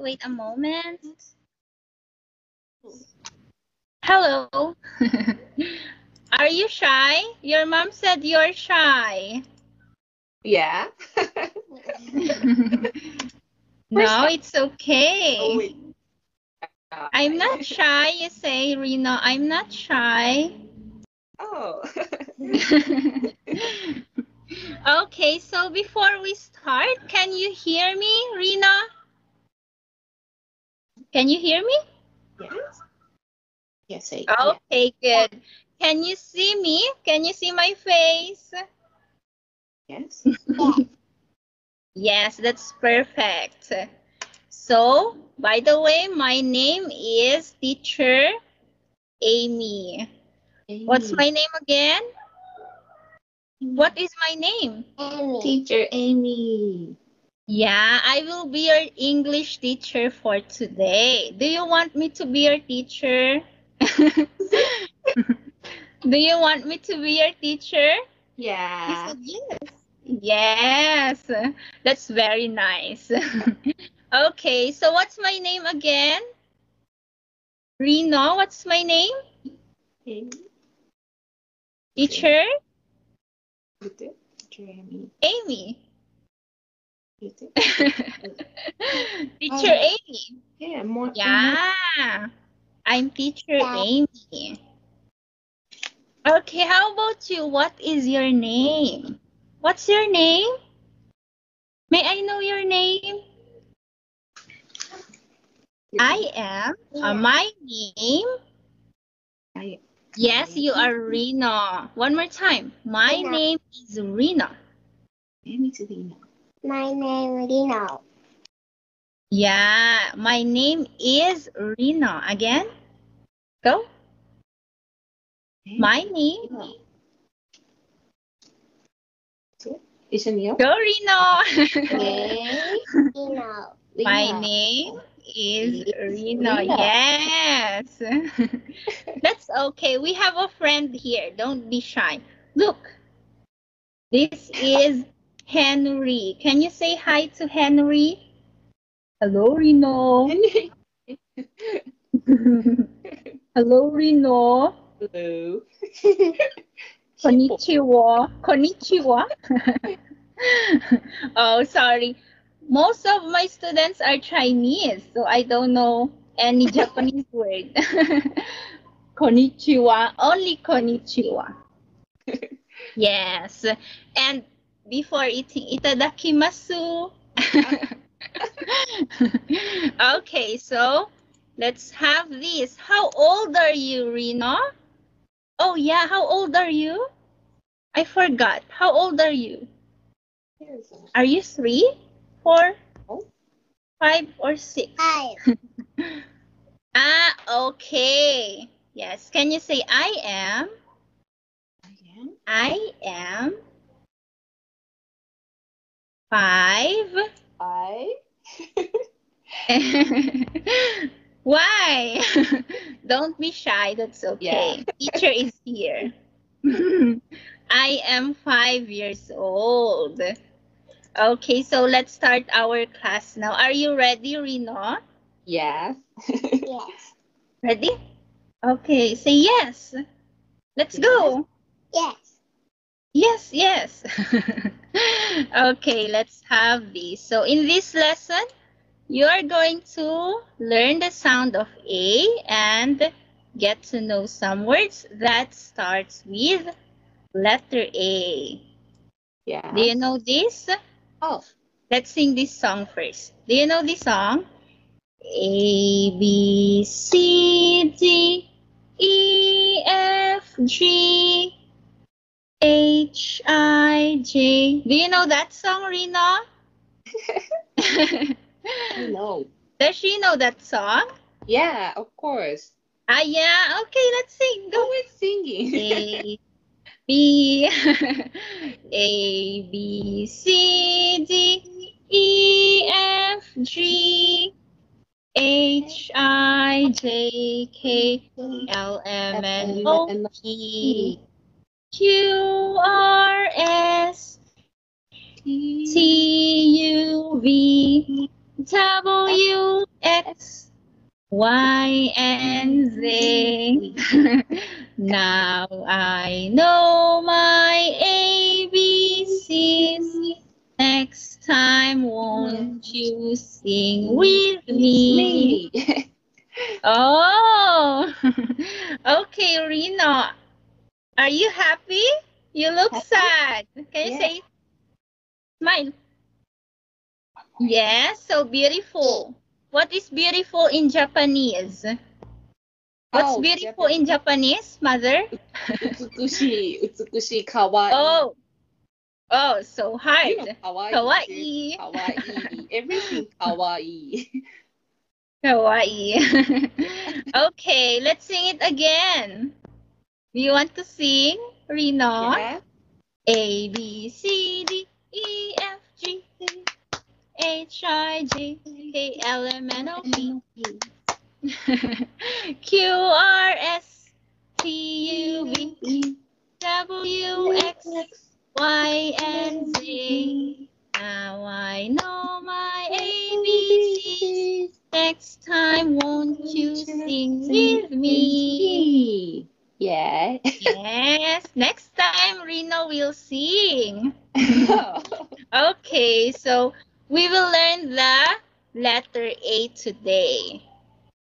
Wait a moment. Hello. Are you shy? Your mom said you're shy. Yeah. No, it's okay. Oh, wait. I'm not shy, you say, Reno. I'm not shy. Oh. Okay, so before we start, can you hear me, Rena? Can you hear me? Yes. Yes, Okay, good. Can you see me? Can you see my face? yes. Yes, that's perfect. So, by the way, my name is Teacher Amy. What's my name again? What is my name? Amy. Teacher Amy. Yeah, I will be your English teacher for today. Do you want me to be your teacher? Do you want me to be your teacher? Yeah. Yes, that's very nice. Okay, so what's my name again? Reno, what's my name? Amy. Teacher? Teacher Amy. Amy. Teacher Amy. Yeah, more. Yeah, I'm Teacher Amy. Okay, how about you? What is your name? What's your name? May I know your name? I am. My name. Yes, you are Rena. One more time. My name is Rena. Amy to Rena. My name is Reno. Yeah, my name is Rena. Again, go. My name. Isn't you? Go, Rena. Reno. My name is Rena. Yes. That's okay. We have a friend here. Don't be shy. Look, this is Henry. Can you say hi to Henry? Hello, Reno. Hello, Reno. Hello. Konnichiwa. Konnichiwa. Oh, sorry. Most of my students are Chinese, so I don't know any Japanese word. Konnichiwa. Only konnichiwa. Yes. And before eating, itadakimasu. Okay, so let's have this. How old are you, Rena? Oh, yeah. How old are you? I forgot. How old are you? Are you 3, 4, 5, or 6? 5. Okay. Yes. Can you say I am? I am 5. 5. Why? Don't be shy. That's okay. Yeah. Teacher is here. I am 5 years old. Okay, so let's start our class now. Are you ready, Reno? Yes. Yes. Ready? Okay, say yes. Let's go. Yes. Yes, yes. Okay, let's have this. So in this lesson, you are going to learn the sound of A and get to know some words that starts with letter A. Yeah. Do you know this? Oh. Let's sing this song first. Do you know this song? A, B, C, D, E, F, G, H, I, J. Do you know that song, Rena? I know. Does she know that song? Yeah, of course. Yeah. Okay, let's sing. Go. Always singing. A, B, A, B, C, D, E, F, G, H, I, J, K, L, M, N, O, P, Q, R, S, T, U, V, W, X, Y, and Z. Now I know my ABCs. Next time, won't you sing with me? Me. Oh, okay, Rino. Are you happy? You look Happy? sad. Can you Yeah. say smile? Yes, so beautiful. What is beautiful in Japanese? What's Oh, beautiful in Japanese, mother? 美しい、美しい、かわいい。 Oh, so You hard. know, かわいい。 Kawaii. かわいい。Everything かわいい。 Kawaii. Okay, let's sing it again. Do you want to sing, Rino? Yeah. A, B, C, D, E, F, G, H, I, J, K, L, M, N, O, P, Q, R, S, T, U, V, W, X, Y, and Z. Now I know my ABCs. Next time, won't you sing with me? Yeah. Yes, next time Rino will sing. Okay, so we will learn the letter A today.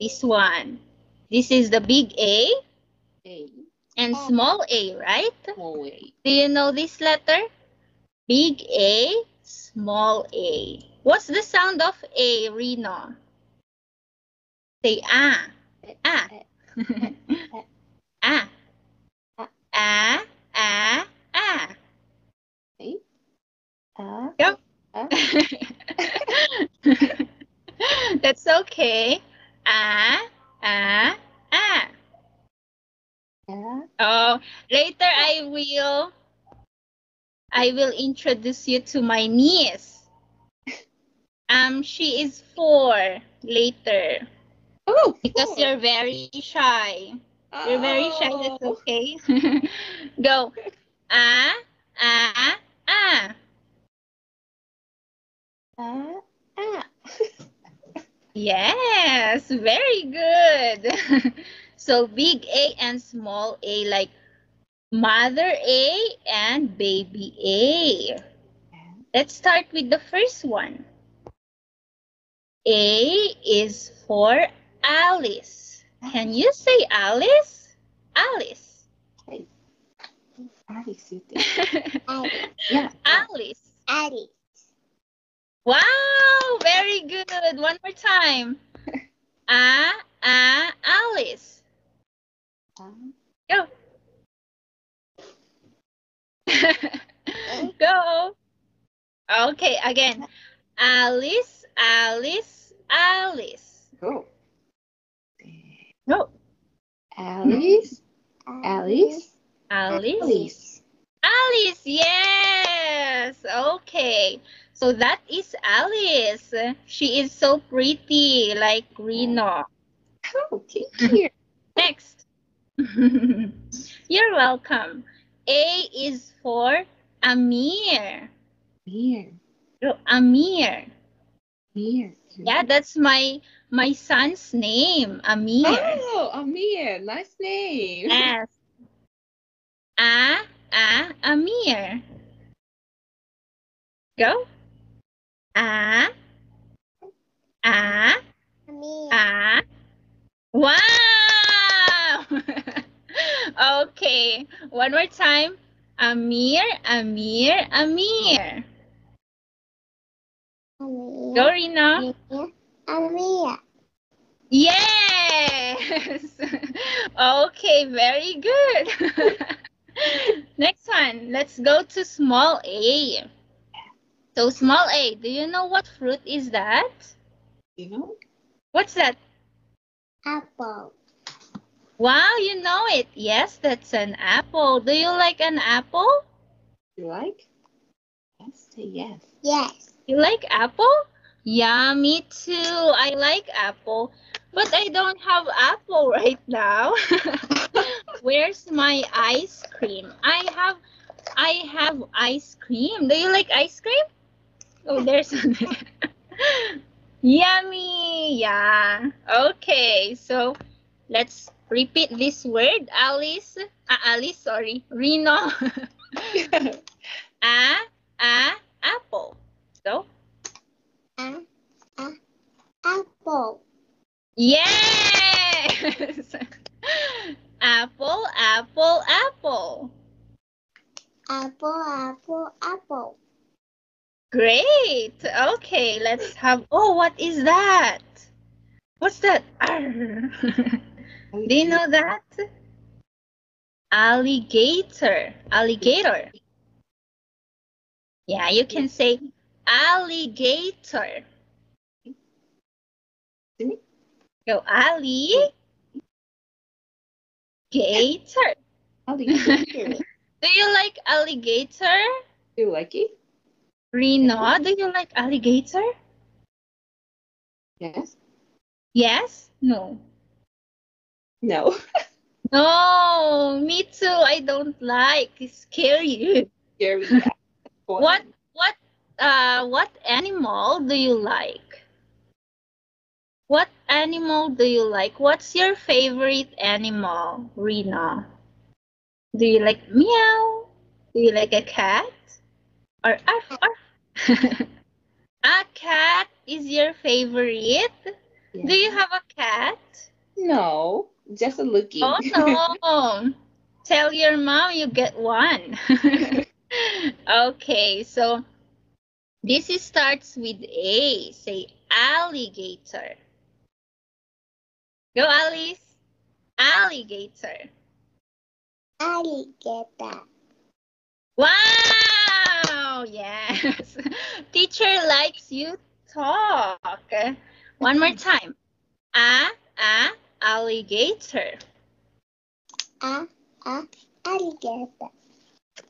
This one. This is the big A A. and small A, right? Small A. Do you know this letter? Big A, small A. What's the sound of A, Rino? Say ah. Ah. Ah. Ah. Ah. Ah. A. Go. That's okay. Ah. Ah. Ah. Oh, later I will introduce you to my niece. She is 4 later. Oh, Because 4. you're very shy. You're very shy, that's okay. Go. Ah, ah, ah. Yes, very good. So big A and small A, like mother A and baby A. Let's start with the first one. A is for Alice. Can you say Alice? Alice. Alice, you think? Yeah. Alice. Alice. Wow, very good. One more time. Alice. Go. Go. Okay, again. Alice, Alice, Alice. Go. Go. Alice. Alice. Alice. Alice, yes. Okay. So that is Alice. She is so pretty, like Rino. Oh, thank you. Next. You're welcome. A is for Amir. Amir. Oh, Amir. Amir. Yeah, that's my son's name, Amir. Oh, Amir. Nice name. Yes. Amir. Go. Amir. Wow. Okay. One more time. Amir, Amir, Amir. Go, Rino. Amir. Yes. Okay, very good. Next one. Let's go to small A. So small A, do you know what fruit is that? You know? What's that? Apple. Wow, you know it. Yes, that's an apple. Do you like an apple? You like? Yes, say yes. Yes. You like apple? Yeah, me too. I like apple, but I don't have apple right now. Where's my ice cream? I have ice cream. Do you like ice cream? Oh, there's one. Yummy. Yeah. Okay. So let's repeat this word. Alice. Alice, sorry. Reno. Apple. So. Apple. Yes. Apple, apple, apple. Apple. Great. Okay, let's have. Oh, what is that? What's that? Arr. Do you know that? Alligator. Alligator. Yeah, you can say alligator. Go alligator. Alligator. Do you like alligator? Do you like it? Reno, do you like alligator? Yes. Yes? No. No. No, me too. I don't like. It's scary. Scary. What animal do you like? What animal do you like? What's your favorite animal, Rena? Do you like meow? Do you like a cat? Or arf arf? A cat is your favorite? Yeah. Do you have a cat? No, just looking. Oh no. Tell your mom you get one. Okay, so this starts with A. Say alligator. Go, Alice. Alligator. Alligator. Wow! Yes. Teacher likes you talk. One more time. Alligator. Alligator.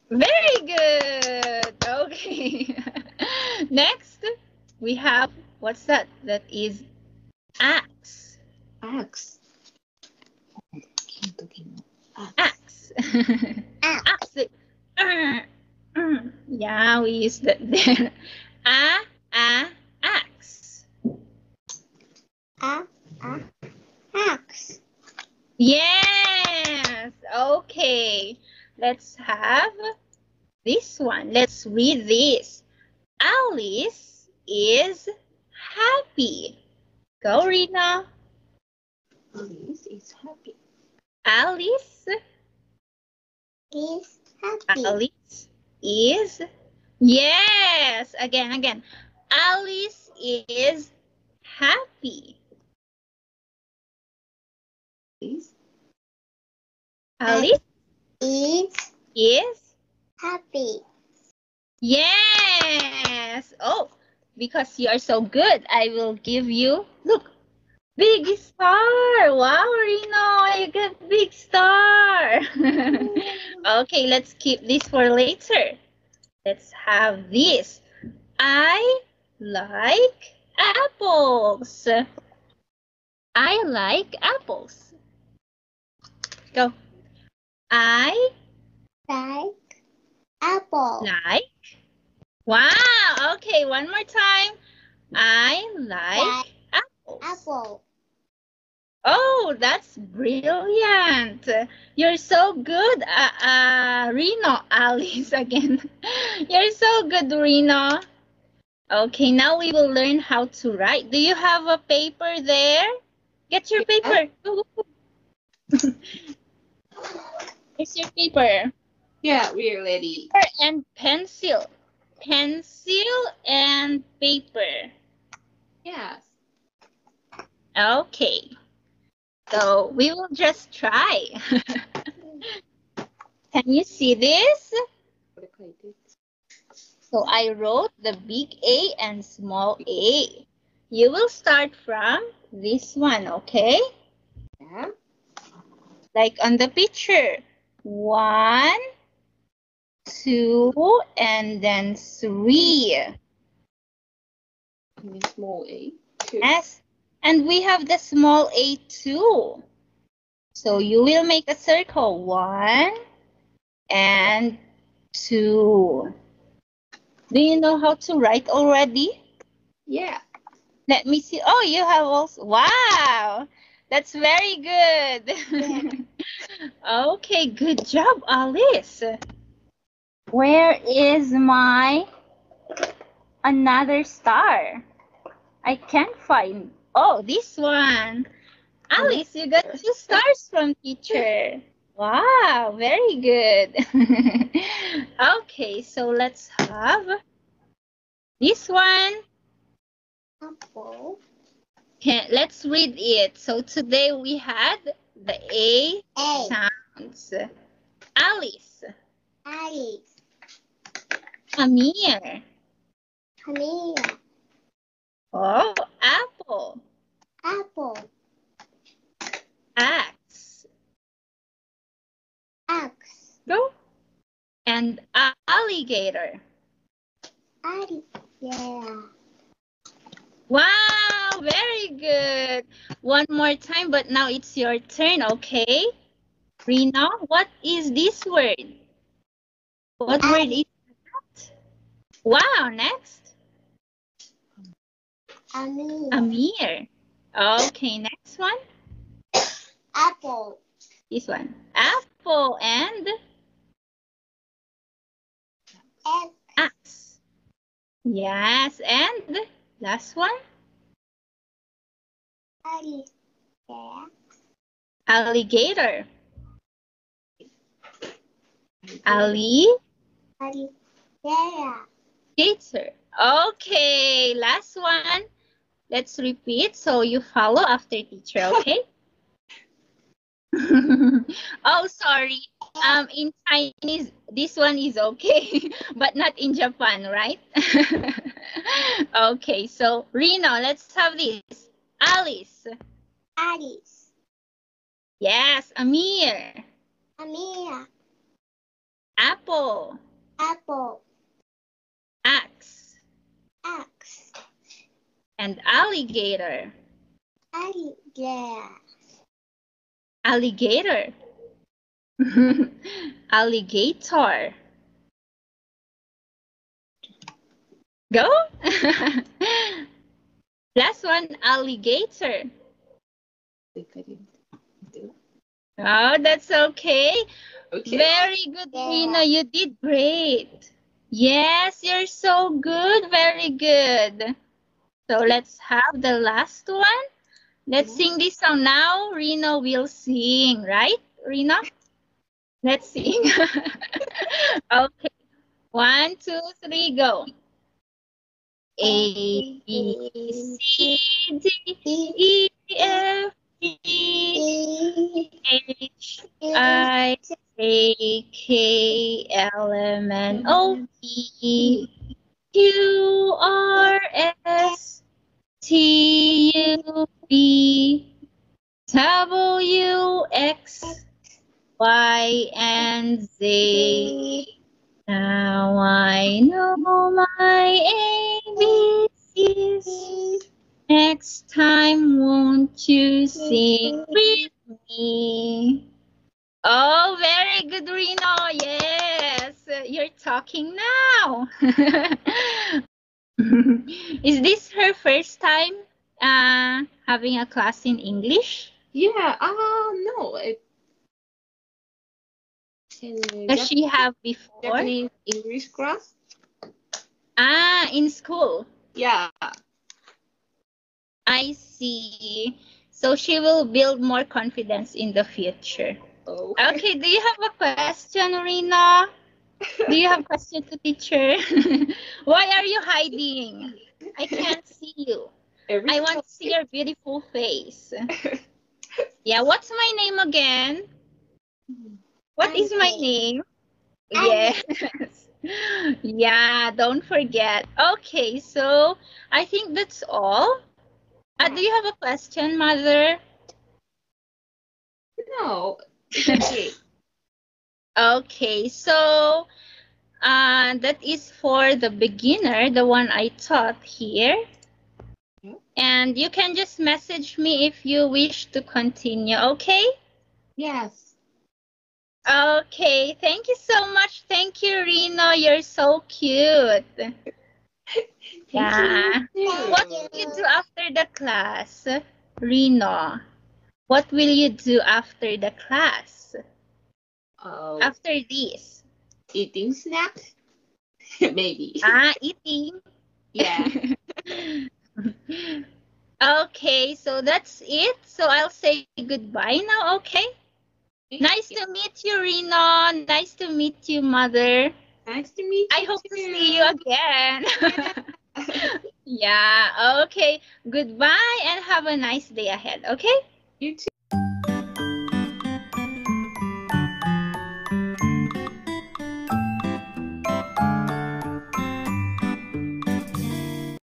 Very good. Okay. Next, we have, what's that? That is axe. Axe. Axe. Axe. Yeah, we use that there. Axe. Axe. Yes. Okay. Let's have this one. Let's read this. Alice is happy. Go, Rena. Alice is happy. Alice Is happy. Alice is, yes, again. Alice is happy. Alice is happy. Yes. Oh, because you are so good, I will give you, look, big star. Wow, Reno, you got big star. Okay, let's keep this for later. Let's have this. I like apples. I like apples. Go. I Like apple. like. Wow. Okay, one more time. I like apples. Apple. Oh, that's brilliant. You're so good, Reno. Alice again. You're so good, Reno. Okay, now we will learn how to write. Do you have a paper there? Get your paper. Here's your paper. Yeah, we're ready. Paper and pencil. Pencil and paper. Yes. Okay. So we will just try. Can you see this? So I wrote the big A and small a. You will start from this one, okay? Yeah. Like on the picture. 1, 2, and then 3. And then small a. 2. Yes. And we have the small a too. So you will make a circle. 1 and 2. Do you know how to write already? Yeah. Let me see. Oh, you have also. Wow. That's very good. Okay, good job, Alice. Where is my another star? I can't find. Oh, this one. Alice, you got 2 stars from teacher. Wow, very good. Okay, so let's have this one. Apple. Okay, let's read it. So today we had the A A. sounds. Alice, Alice. Amir. Camilla. Oh, apple. Apple. Axe. Axe. Go. And alligator. Alice. Yeah. Wow, very good. One more time, but now it's your turn, okay? Rina, what is this word? What word is that? Wow, next. Amir. Amir. Okay, next one. Apple. This one. Apple and Egg. axe. Yes, and last one. Alice. Yeah. Alligator. Alligator. Alice. Yeah. Okay, last one. Let's repeat so you follow after teacher, okay? Oh, sorry. In Chinese, this one is okay, but not in Japan, right? Okay, so Rino, let's have this. Alice. Alice. Yes, Amir. Amir. Apple. Apple. Axe. Axe. And alligator. Alice. Yeah. Alligator. Alligator. Go. Last one, alligator. I didn't do. Oh, that's okay. Okay. Very good, Yeah. Rina. You did great. Yes, you're so good. Very good. So let's have the last one. Let's sing this song now. Rina will sing, right, Rina? Let's sing. Okay. 1, 2, 3, go. A, B, C, D, E, F, G, H, I, J, K, L, M, N, O, P, Q, R, S, T, U, V, W, X, Y, and Z. Now I know my ABCs. Next time, won't you sing with me? Oh, very good, Rino. Yes, you're talking now. Is this her first time having a class in English? Yeah. No. Does she have before? Japanese English class? In school. Yeah. I see. So she will build more confidence in the future. Oh. Okay, do you have a question, Rina? Do you have a question to teacher? Why are you hiding? I can't see you. I want to see your beautiful face. Yeah, what's my name again? What is my name? Yes. Yeah, don't forget. Okay, so I think that's all. Do you have a question, Mother? No. It's okay. Okay, so that is for the beginner, the one I taught here. And you can just message me if you wish to continue, okay? Yes. Okay, thank you so much. Thank you, Rino. You're so cute. Yeah. What will you do after the class, Reno? What will you do after the class? Oh, After this? eating snack? Maybe. Eating. Yeah. Okay, so that's it. So I'll say goodbye now, okay? Nice Yeah. to meet you, Reno. Nice to meet you, Mother. Nice to meet you I hope to too. see you again. Yeah, okay. Goodbye and have a nice day ahead, okay? You too.